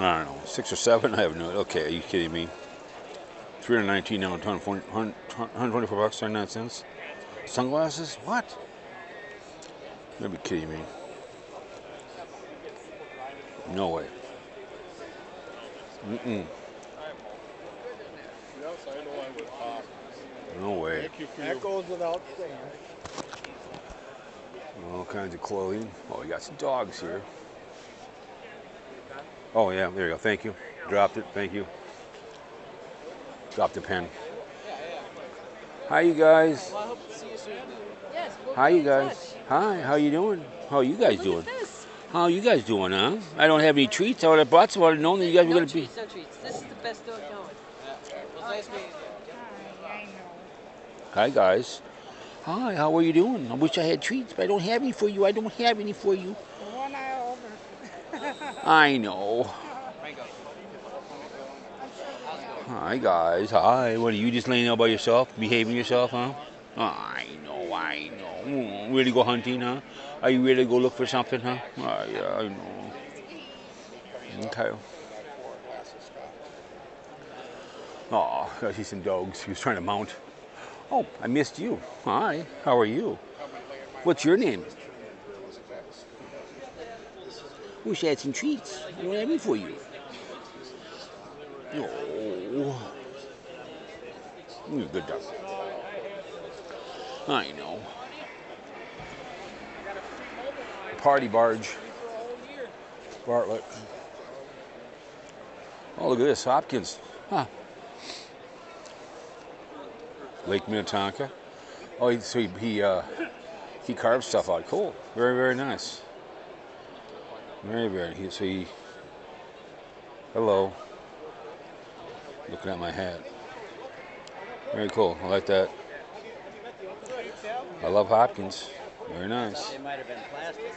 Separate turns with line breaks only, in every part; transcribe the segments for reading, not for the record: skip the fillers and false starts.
I don't know, 6 or 7. I have no. Okay, are you kidding me? 319 now, 124 bucks, 39 cents. Sunglasses? What? You gotta be kidding me. No way. Mm-mm.
Yes, I know I would pop.
No way.
Thank you for that goes without saying.
All kinds of clothing. Oh, we got some dogs here. Oh, yeah, there you go. Thank you. Dropped it. Thank you. Dropped the pen. Hi, you guys.
Well, I hope to see you soon. Yes, we'll
Hi,
be
you
in
guys.
touch.
Hi, how you doing? How you guys
Look
doing?
at this.
How you guys doing, huh? I don't have any treats. I would have brought some. I would have known that you guys were
No
going to be.
treats, no treats. This is the best dog going. Well, nice meeting you.
I know.
Hi, guys. Hi, how are you doing? I wish I had treats, but I don't have any for you. I don't have any for you.
One eye over.
I know.
Rango.
Hi, guys. Hi. What are you just laying out by yourself, behaving yourself, huh? Oh, I know, I know. Ready to go hunting, huh? Are you ready to go look for something, huh? Oh, yeah, I know. Okay. Oh, I see some dogs. He was trying to mount. Oh, I missed you. Hi. How are you? What's your name? Wish I had some treats. I don't have any for you. Oh. You're a good dog. I know. Party barge. Bartlett. Oh, look at this. Hopkins. Huh. Lake Minnetonka. Oh, so he carves stuff out. Cool. Very, very nice. Very, very. So he. Hello. Looking at my hat. Very cool. I like that. I love Hopkins. Very nice.
They might have been plastic.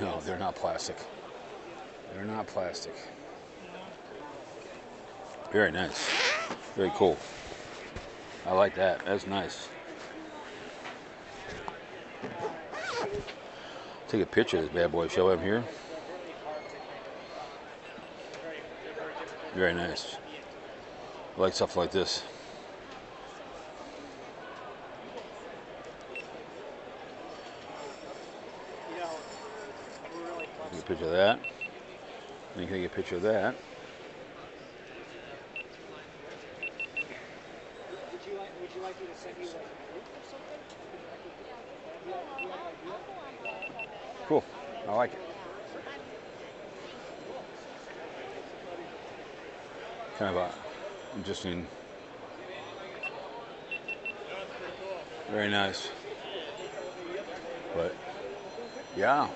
No, they're not plastic. They're not plastic. Very nice. Very cool. I like that. That's nice. Take a picture of this bad boy. Show him here. Very nice. I like stuff like this. Take a picture of that. Then you can take a picture of that.
Would you like me to send you like a group or something?
Cool. I like it. Kind of a interesting. Very nice. But yeah.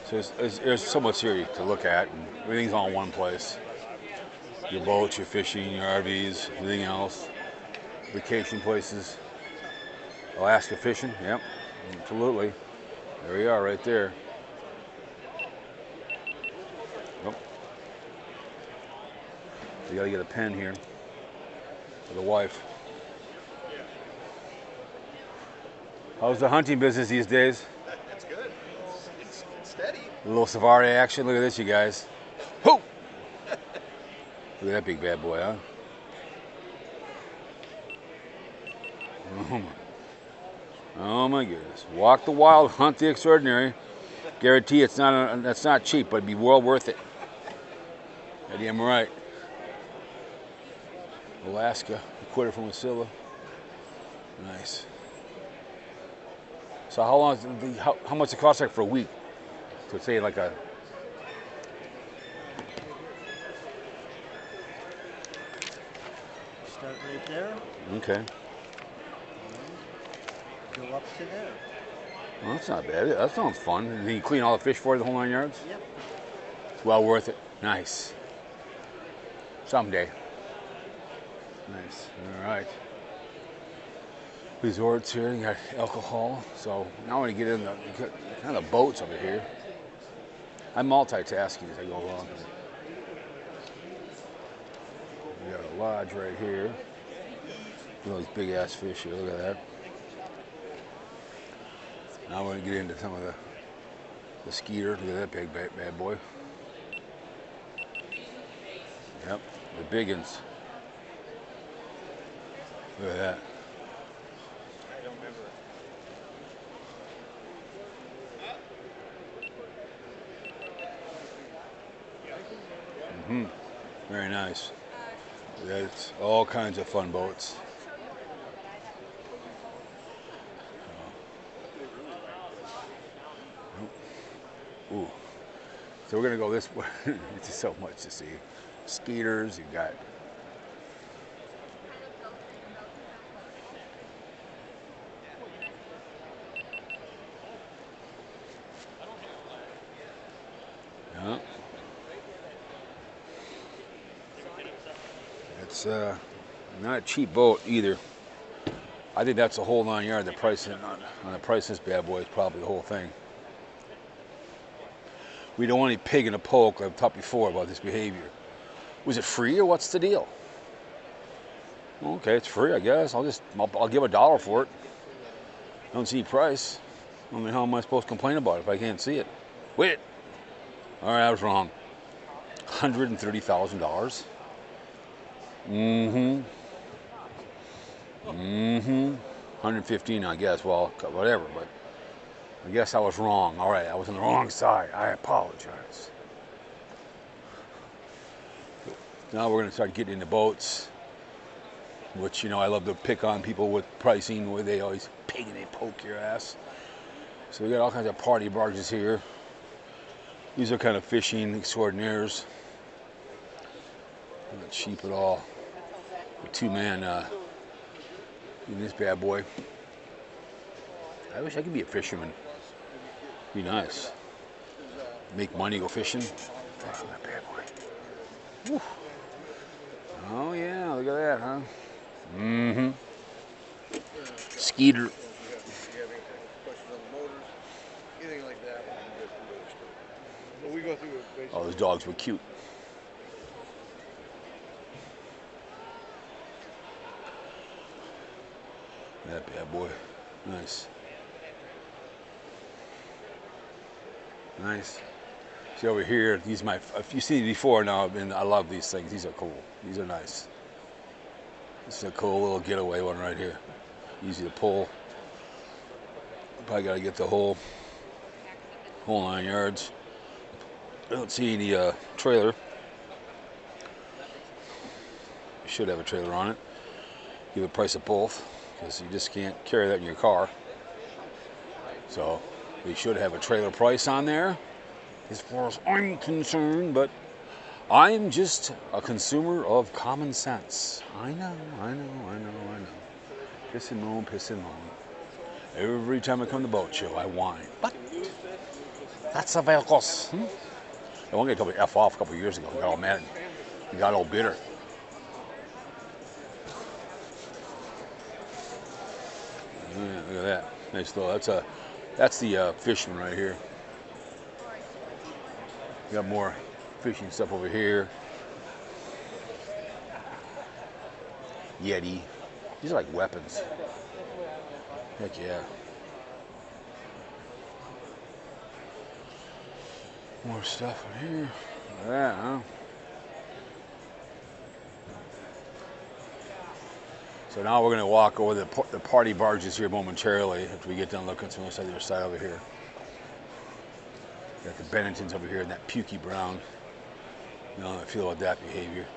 So there's so much here to look at, and everything's all in one place. Your boats, your fishing, your RVs, everything else. Vacation places. Alaska fishing, yep, absolutely. There we are, right there. Oh. You gotta get a pen here for the wife. How's the hunting business these days?
It's good. It's steady.
A little safari action. Look at this, you guys. Ho! Look at that big bad boy, huh? Oh my goodness. Walk the wild, hunt the extraordinary. Guarantee that's not cheap, but it'd be well worth it. I damn right. Alaska, a quarter from Wasilla. Nice. So how long how much it cost like for a week? To say like a
Start right there,
okay.
go up to there.
Well, that's not bad. That sounds fun. And then you clean all the fish for you, the whole 9 yards?
Yep.
It's well worth it. Nice. Someday. Nice. All right. Resorts here. You got alcohol. So now I want to get in the kind of boats over here. I'm multitasking as I go along. We got a lodge right here. Look at those big ass fish here. Look at that. Now I want to get into some of the skeeter. Look at that big bad boy. Yep, the big uns. Look at that.
I don't remember.
Very nice. That's all kinds of fun boats. Ooh. So we're gonna go this way. It's just so much to see. Skeeters, you got. Yeah. It's not a cheap boat either. I think that's a whole 9 yard. The price on the price of this bad boy is probably the whole thing. We don't want any pig in a poke. I've talked before about this behavior. Was it free or what's the deal? Okay, it's free, I guess. I'll give $1 for it. I don't see price. I mean, how am I supposed to complain about it if I can't see it? Wait. All right, I was wrong. $130,000. Mm-hmm. 115, I guess. Well, whatever, but I guess I was wrong. All right, I was on the wrong side. I apologize. Now we're going to start getting into boats, which, you know, I love to pick on people with pricing where they always pig and they poke your ass. So we got all kinds of party barges here. These are kind of fishing extraordinaires. Not cheap at all. A two-man in this bad boy. I wish I could be a fisherman. Be nice. Make money, go fishing. Oh, that bad boy. Woo. Oh yeah, look at that, huh? Mm-hmm. Skeeter.
If you have any kind of questions on the motors, anything like that, we can go through it. But we go through it basically.
Oh, those dogs were cute. That bad boy. Nice. Nice. See over here, these my, if you've seen it before now, and I love these things. These are cool. These are nice. This is a cool little getaway one right here. Easy to pull. Probably got to get the whole 9 yards. I don't see any trailer. You should have a trailer on it. Give a price of both, because you just can't carry that in your car. So we should have a trailer price on there, as far as I'm concerned, but I'm just a consumer of common sense. I know. Piss and moan. Every time I come to boat show, I whine. But that's a vehicles. The one guy told me F off a couple of years ago. He got all mad. He got all bitter. Yeah, look at that. Nice little. That's the fishing right here. We got more fishing stuff over here. Yeti. These are like weapons. Heck yeah. More stuff in here. Look at that, huh? So now we're going to walk over the party barges here momentarily after we get done looking from the other side over here. Got the Benningtons over here and that pukey brown. You know how I feel about that behavior.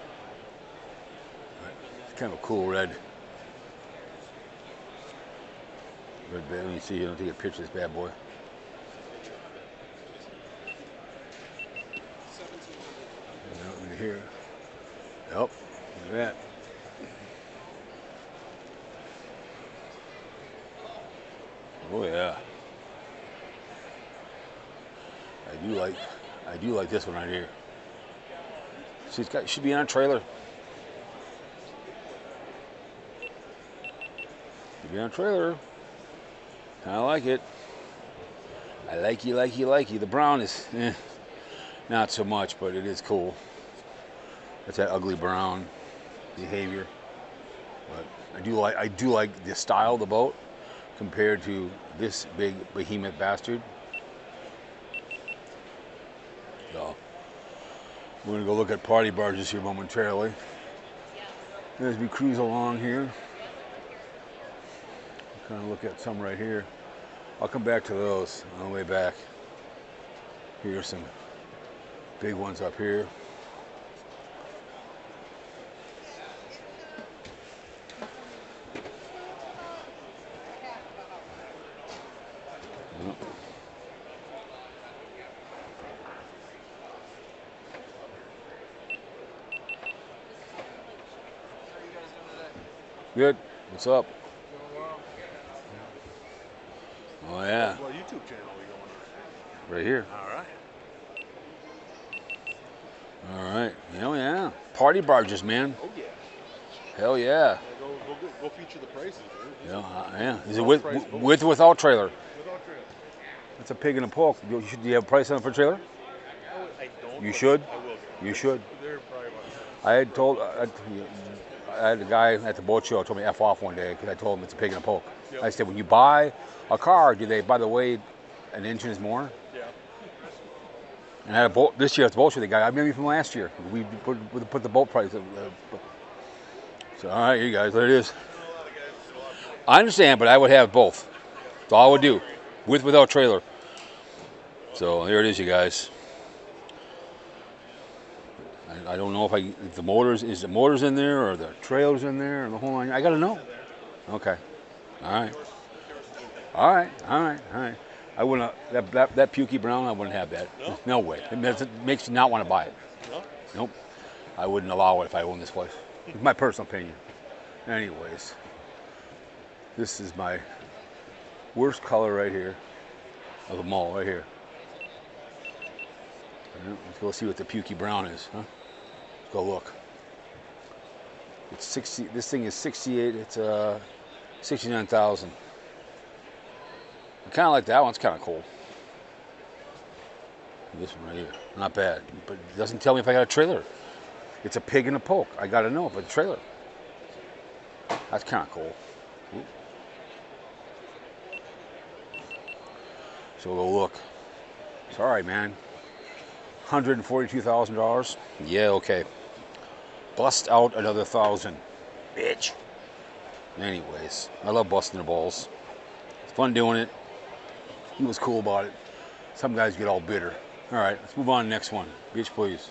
But it's kind of a cool red. Red bed. Let me see here. I'll take a picture of this bad boy. Over here. Yep. Look at that. Oh yeah. I do like this one right here. Should be on a trailer. Should be on a trailer. I like it. I like you. The brown is not so much, but it is cool. That's that ugly brown behavior. But I do like the style of the boat compared to this big behemoth bastard. So We're gonna go look at party barges here momentarily. As we cruise along here, kind of look at some right here. I'll come back to those on the way back. Here's some big ones up here. Good. What's up? Oh yeah.
What YouTube channel are we going
Right here.
on? All right.
All right. Hell yeah. Party barges, man.
Oh yeah.
Hell yeah.
Go feature the prices.
Yeah. Yeah. Is it with or without trailer?
Without trailer.
It's a pig in a poke. Do you have a price on it for trailer?
I don't.
You should.
I will.
You should.
They're probably about.
I had told. I had a guy at the boat show told me F off one day because I told him it's a pig in a poke.
Yep.
I said, when you buy a car, do they, by the way, an engine is more?
Yeah.
And I had a boat this year at the boat show. The guy I remember you from last year. We put the boat price. So all right, you guys, there it is. I understand, but I would have both. That's all I would do, without trailer. So here it is, you guys. I don't know if the motors in there or the trailers in there or the whole line. I gotta know. Okay. All right. All right. I wouldn't that pukey brown. I wouldn't have that.
No?
No way. It makes you not want to buy it.
No?
Nope. I wouldn't allow it if I owned this place. It's my personal opinion. Anyways, this is my worst color right here of them all. Right here. Let's go see what the pukey brown is, huh? Let's go look. It's 60. This thing is 68. It's 69,000. I kind of like that one. It's kind of cool. This one right here, not bad. But it doesn't tell me if I got a trailer. It's a pig in a poke. I got to know if it's a trailer. That's kind of cool. Ooh. So we'll go look. Sorry, man. $142,000. Yeah, okay. Bust out another 1,000, bitch. Anyways, I love busting their balls. It's fun doing it. He was cool about it. Some guys get all bitter. All right, let's move on to the next one. Bitch, please.